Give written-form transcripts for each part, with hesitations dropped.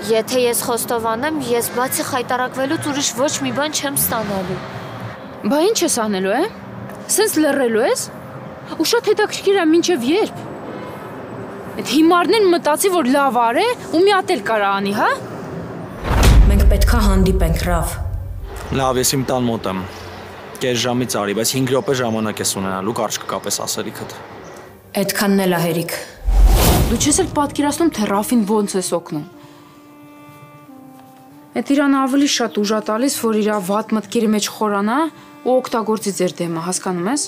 Եթե ես խոստովանեմ, ես բացի խայտարակվելուց ուրիշ ոչ մի բան չեմ ստանալու։ Բա ինչ ես անելու, Սենց լռելու ես։ Ու շատ հետաքրքիր է մինչև երբ։ Այդ հիմարներն մտածի, որ լավ արե ու մի հատ էլ կարա անի, հա։ Մենք պետքա հանդիպենք, Ռավ։ Լավ, ես իմ տան մոտ եմ։ Կես ժամից արի, բայց 5 րոպե ժամանակ ես ունենալու, կարճ կկապես ասելիքդ։ Այդքանն էլ ա հերիք։ Դու չես էլ պատկերացնում, թե Ռաֆին ոնց ես օգնում։ Այդ իրան ավելի շատ ուժ ա տալիս, որ իր վատ մտքերի մեջ խորանա ու օգտագործի ձեր դեմը, հասկանում ես։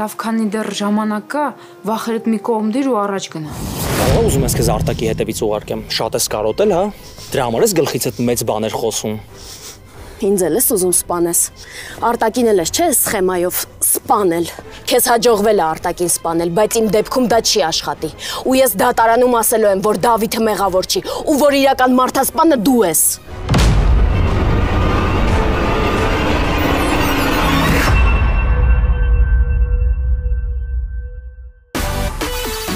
Լավ, քանի դեռ ժամանակ կա, վախերդ մի կողմ դիր ու առաջ գնա։ Կարող ուզում ես քեզ Արտակի հետևից ուղարկեմ, շատ ես կարոտել, հա։ Դրա համար ես գլխիցդ մեծ բաներ խոսում։ Ինձ էլ ես ուզում սպանես։ Արտակին էլ ես, չէ, սխեմայով սպանել։ Քեզ հաջողվել է Արտակին սպանել, բայց իմ դեպքում դա չի աշխատի։ Ու ես դատարանում ասելու եմ, որ Դավիթը մեղավոր չի, ու որ իրական մարդասպանը դու ես։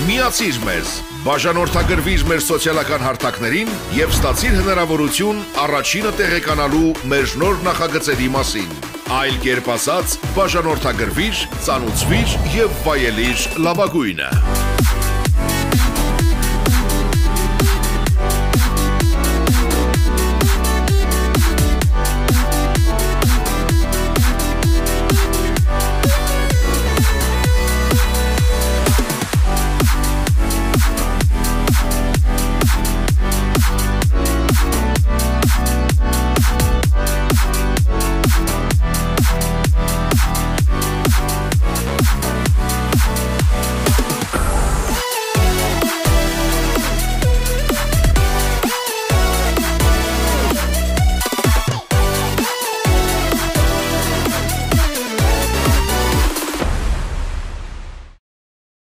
Միացիր մեզ, բաժանորդագրվիր մեր սոցիալական հարթակներին և ստացիր հնարավորություն առաջինը տեղեկանալու մեր նոր նախագծերի մասին։ Այլ կերպ ասած, բաժանորդագրվիր, ծանուցվիր և վայելիր լավագույնը։